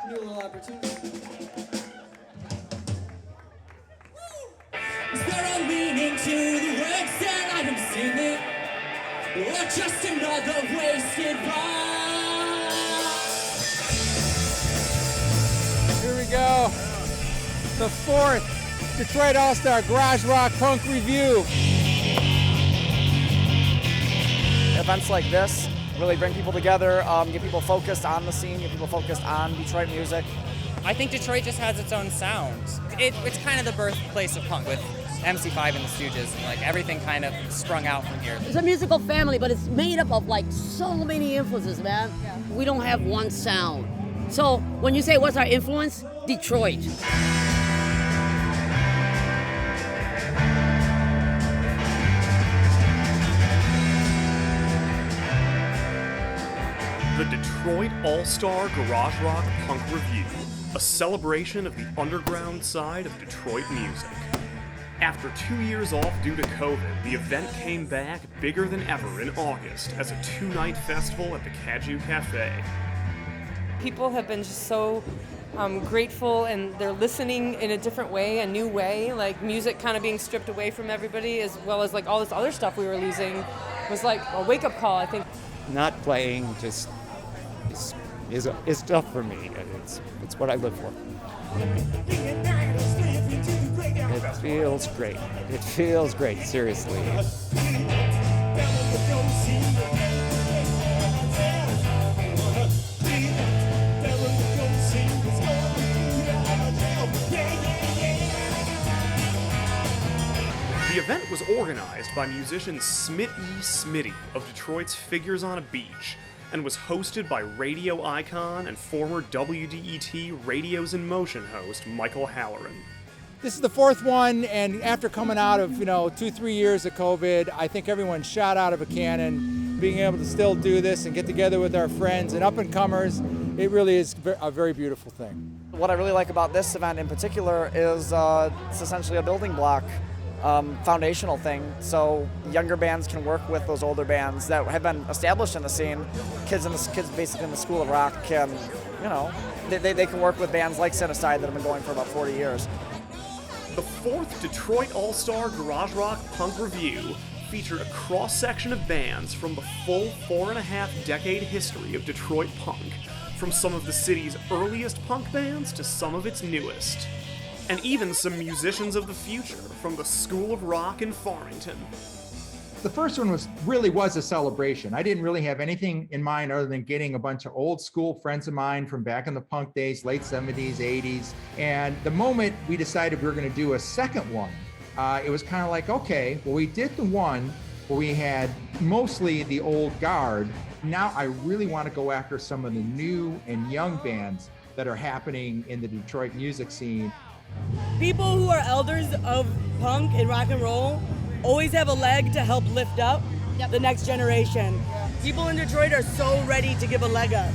New little opportunity. Is there a meaning to the words that I am singing? Or just another wasted rhyme? Here we go. The 4th Detroit All-Star Garage Rock Punk Revue. Events like this really bring people together, get people focused on the scene, get people focused on Detroit music. I think Detroit just has its own sound. It's kind of the birthplace of punk with MC5 and the Stooges, and like everything kind of sprung out from here. It's a musical family, but it's made up of like so many influences, man. Yeah. We don't have one sound. So when you say what's our influence, Detroit. The Detroit All-Star Garage Rock Punk Revue, a celebration of the underground side of Detroit music. After 2 years off due to COVID, the event came back bigger than ever in August as a 2-night festival at the Cadieux Cafe. People have been just so grateful, and they're listening in a different way, a new way, like music kind of being stripped away from everybody, as well as like all this other stuff we were losing was like a wake-up call, I think. Not playing just is tough for me. It's what I live for. It feels great. It feels great, seriously. The event was organized by musician Smitt E. Smitty of Detroit's Figures on a Beach, and was hosted by radio icon and former WDET Radios in Motion host Michael Halloran. This is the 4th one, and after coming out of 2-3 years of COVID, I think everyone's shot out of a cannon. Being able to still do this and get together with our friends and up-and-comers, it really is a very beautiful thing. What I really like about this event in particular is it's essentially a building block. Foundational thing, so younger bands can work with those older bands that have been established in the scene. Kids basically in the School of Rock can, they can work with bands like Cinecyde that have been going for about 40 years. The 4th Detroit All-Star Garage Rock Punk Revue featured a cross-section of bands from the full 4.5-decade history of Detroit punk, from some of the city's earliest punk bands to some of its newest. And even some musicians of the future from the School of Rock in Farmington. The first one really was a celebration. I didn't really have anything in mind other than getting a bunch of old school friends of mine from back in the punk days, late 70s, 80s. And the moment we decided we were gonna do a second one, it was kind of like, okay, well, we did the one where we had mostly the old guard. Now I really want to go after some of the new and young bands that are happening in the Detroit music scene. People who are elders of punk and rock and roll always have a leg to help lift up the next generation. People in Detroit are so ready to give a leg up.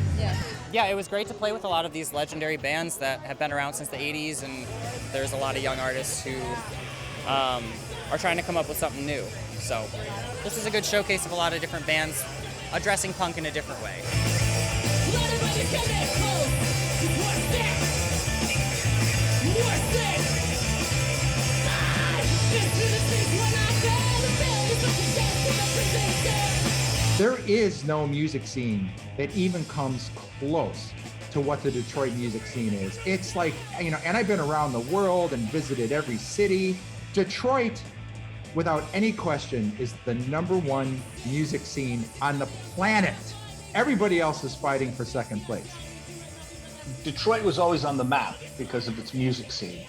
Yeah, it was great to play with a lot of these legendary bands that have been around since the 80s, and there's a lot of young artists who are trying to come up with something new. So this is a good showcase of a lot of different bands addressing punk in a different way. There is no music scene that even comes close to what the Detroit music scene is. It's like, and I've been around the world and visited every city. Detroit, without any question, is the #1 music scene on the planet. Everybody else is fighting for second place. Detroit was always on the map because of its music scene,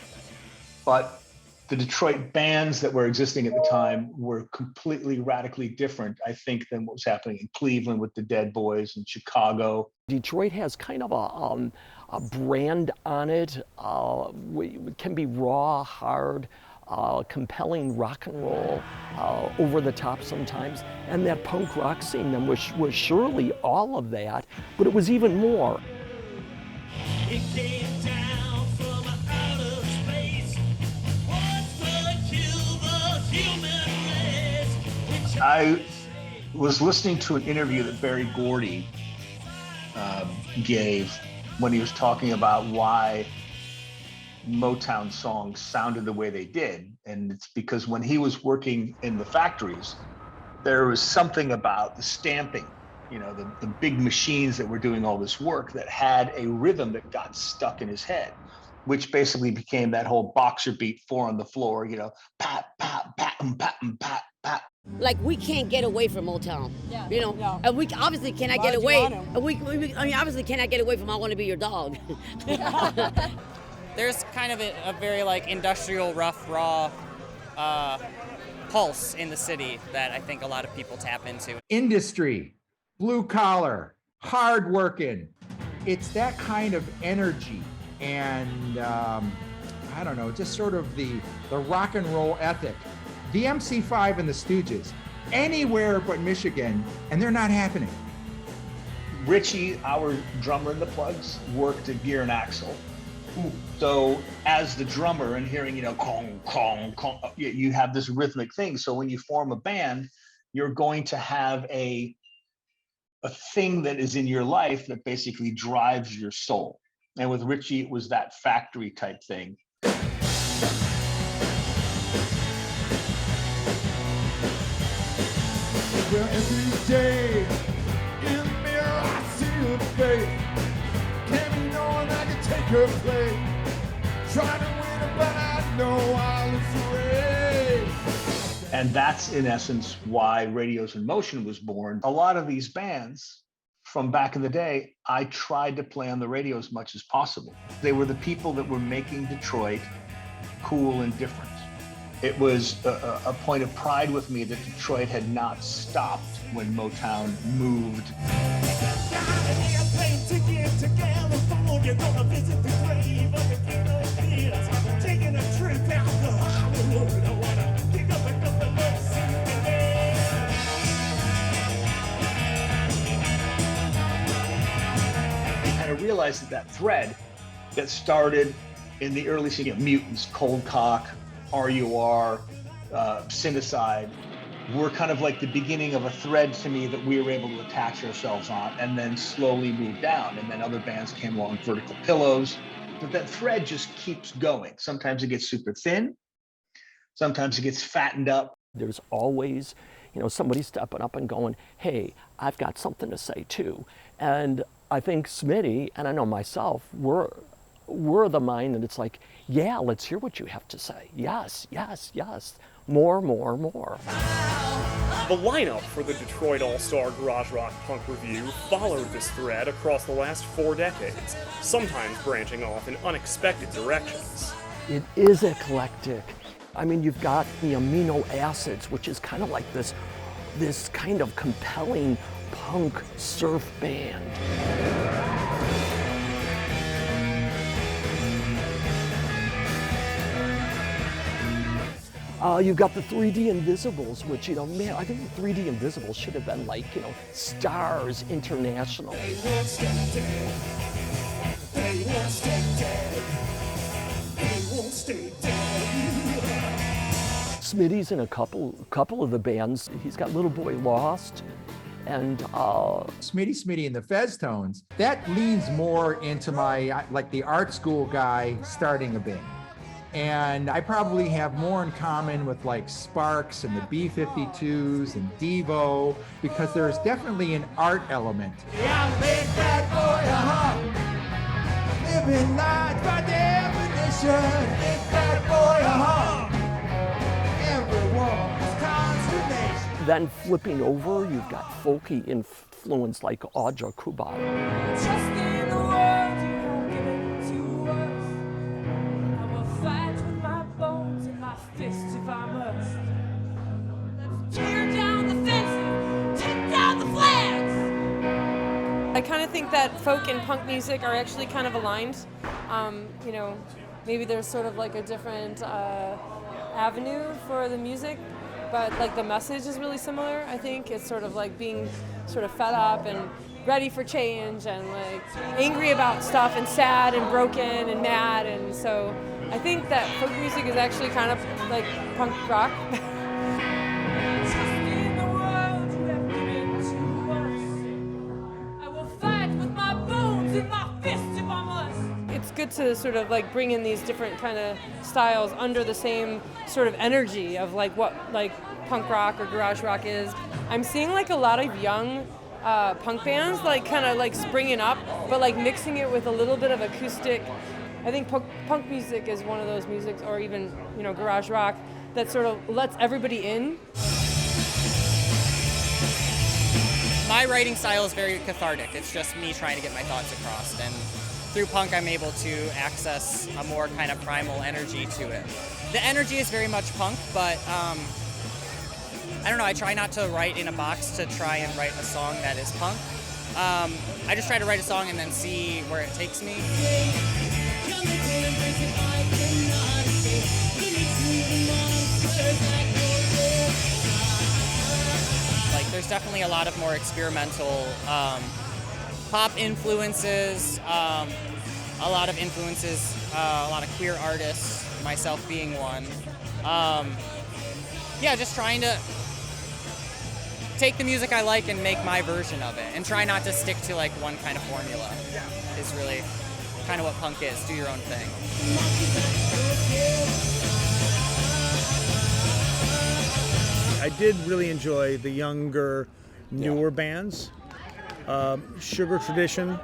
but the Detroit bands that were existing at the time were completely radically different, I think, than what was happening in Cleveland with the Dead Boys and Chicago. Detroit has kind of a brand on it. It can be raw, hard, compelling rock and roll, over the top sometimes. And that punk rock scene then was surely all of that, but it was even more. It came down from outer space. What's gonna kill the human race? I was listening to an interview that Berry Gordy gave when he was talking about why Motown songs sounded the way they did. And it's because when he was working in the factories, there was something about the stamping, you know, the big machines that were doing all this work that had a rhythm that got stuck in his head, which basically became that whole boxer beat, 4 on the floor, you know, pat, pat, pat, pat, pat, pat. Like, we can't get away from Motown, you know, Yeah. and we obviously cannot Why get would you away. want to? And I mean, obviously cannot get away from I Want to Be Your Dog. There's kind of a very like industrial, rough, raw pulse in the city that I think a lot of people tap into. Industry, blue collar, hardworking. It's that kind of energy and I don't know, just sort of the rock and roll ethic. The MC5 and the Stooges, anywhere but Michigan, and they're not happening. Richie, our drummer in the Plugs, worked at Gear and Axle. So as the drummer and hearing, you know, kong, kong, kong, you have this rhythmic thing. So when you form a band, you're going to have a thing that is in your life that basically drives your soul. And with Richie, it was that factory type thing. Well, every day in the mirror I see her face. Can't be knowing I can take her place. Trying to win it, but I know I'll lose the race. And that's in essence why Radios in Motion was born. A lot of these bands from back in the day, I tried to play on the radio as much as possible. They were the people that were making Detroit cool and different. It was a point of pride with me that Detroit had not stopped when Motown moved. And I realized that thread that started in the early scene, you know, Mutants, Cold Cock, RUR, Cinecyde, were kind of like the beginning of a thread to me that we were able to attach ourselves on and then slowly move down. And then other bands came along, Vertical Pillows, but that thread just keeps going. Sometimes it gets super thin, sometimes it gets fattened up. There's always, you know, somebody stepping up and going, hey, I've got something to say too. And I think Smitty, and I know myself, we're the mind that it's like, yeah, let's hear what you have to say. Yes, yes, yes. More, more, more. The lineup for the Detroit All-Star Garage Rock Punk Revue followed this thread across the last 4 decades, sometimes branching off in unexpected directions. It is eclectic. I mean, you've got the amino acids, which is kind of like this kind of compelling punk surf band. You've got the 3D Invisibles, which, you know, man, I think the 3D Invisibles should have been like, you know, Stars International. They won't stay dead. They won't stay dead. They won't stay dead. Smitty's in a couple of the bands. He's got Little Boy Lost and Smitty and the Feztones. That leans more into my, like the art school guy starting a band. And I probably have more in common with like Sparks and the B-52s and Devo, because there's definitely an art element. Yeah, I'm a big bad boy, living life by definition. Big bad boy, everyone's consternation. then flipping over, you've got folky influence like Audra Kubat. Just in the world, you won't give it to us. I will fight with my bones and my fists if I must. Let's tear down the fences, take down the flags. I kind of think that folk and punk music are actually kind of aligned. You know, maybe there's sort of like a different avenue for the music, but like the message is really similar. I think it's sort of like being sort of fed up and ready for change and like angry about stuff and sad and broken and mad. And so I think that folk music is actually kind of like punk rock. Just in the world you have given to us. I will fight with my bones and my fists if good to sort of like bring in these different kind of styles under the same sort of energy of like what like punk rock or garage rock is. I'm seeing like a lot of young punk bands like kind of like springing up, but like mixing it with a little bit of acoustic. I think punk music is one of those musics, or even, you know, garage rock, that sort of lets everybody in. My writing style is very cathartic. It's just me trying to get my thoughts across, and through punk I'm able to access a more kind of primal energy to it. The energy is very much punk, but I don't know, I try not to write in a box to try and write a song that is punk. I just try to write a song and then see where it takes me. Like, there's definitely a lot of more experimental pop influences, a lot of influences, a lot of queer artists, myself being one. Yeah, just trying to take the music I like and make my version of it, and try not to stick to like one kind of formula. Is really kind of what punk is. Do your own thing. I did really enjoy the younger, newer bands. Sugar Tradition.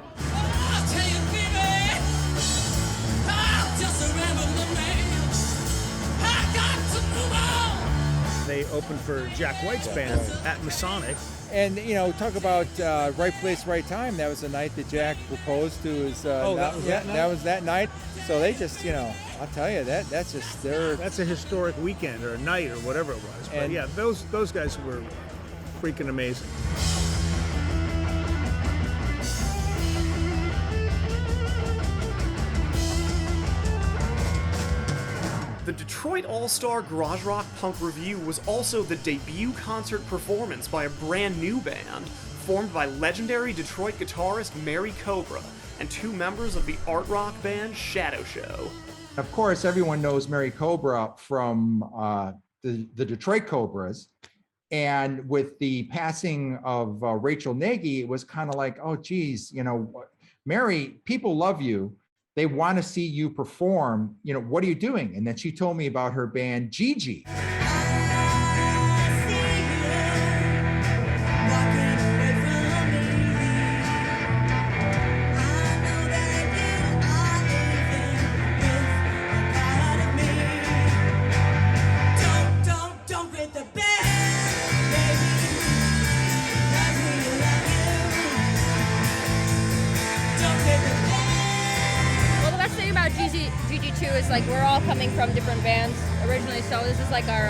They opened for Jack White's band at Masonic. And, you know, talk about right place, right time. That was the night that Jack proposed to his... that was that night? That was that night. So they just, you know, I'll tell you, that's just their... That's a historic weekend or a night or whatever it was. But And- yeah, those guys were freaking amazing. The Detroit All-Star Garage Rock Punk Revue was also the debut concert performance by a brand new band, formed by legendary Detroit guitarist Mary Cobra and two members of the art rock band Shadow Show. Of course, everyone knows Mary Cobra from the Detroit Cobras. And with the passing of Rachel Nagy, it was kind of like, oh, geez, you know, Mary, people love you. They want to see you perform. You know, what are you doing? And then she told me about her band, GiGi. Is like we're all coming from different bands originally, so this is like our,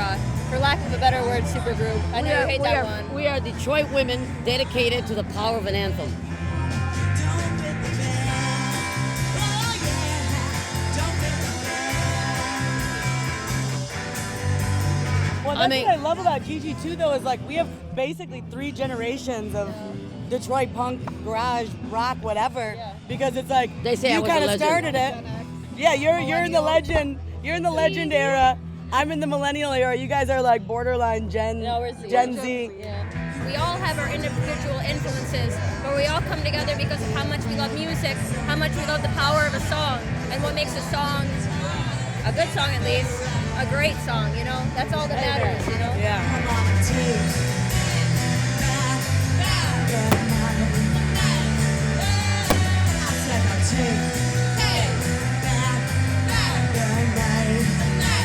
for lack of a better word, super group. I know you hate that one. We are Detroit women dedicated to the power of an anthem. Well, that's what I love about GiGi too, though, is like we have basically 3 generations of Detroit punk, garage, rock, whatever. Yeah. Because it's like they say you kind of started it. Yeah, you're in the legend. You're in the legend era. I'm in the millennial era. You guys are like borderline Gen Z. Yeah. We all have our individual influences, but we all come together because of how much we love music, how much we love the power of a song, and what makes a song, a good song at least, a great song. You know, that's all that matters. You know. Yeah.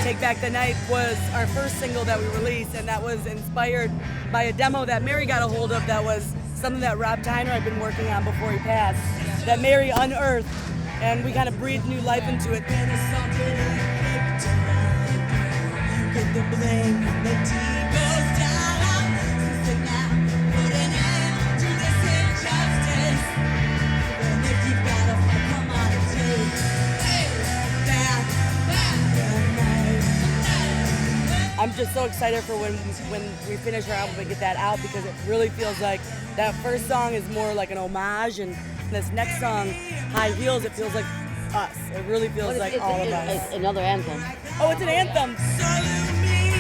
Take Back the Night was our first single that we released, and that was inspired by a demo that Mary got a hold of that was something that Rob Tyner had been working on before he passed, that Mary unearthed, and we kind of breathed new life into it. I'm just so excited for when we finish our album and get that out, because it really feels like that first song is more like an homage, and this next song, High Heels, it feels like us. It really feels like all of us. It's another anthem. Oh, it's an anthem. Salute me,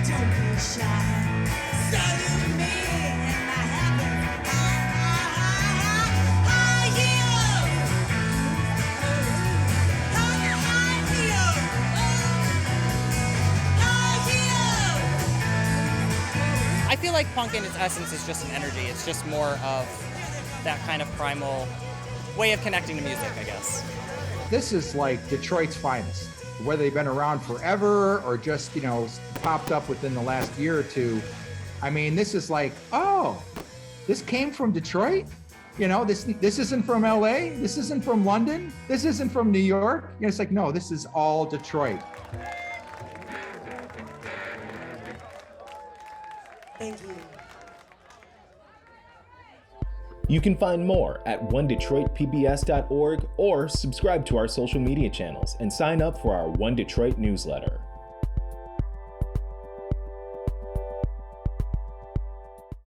don't be shy. Salute me and my high heels. feel like punk in its essence is just an energy. It's just more of that kind of primal way of connecting to music, I guess. This is like Detroit's finest. Whether they've been around forever or just, popped up within the last year or two. I mean, this is like, oh, this came from Detroit? This isn't from LA? This isn't from London? This isn't from New York? It's like, no, this is all Detroit. Thank you. You can find more at onedetroitpbs.org or subscribe to our social media channels and sign up for our One Detroit newsletter.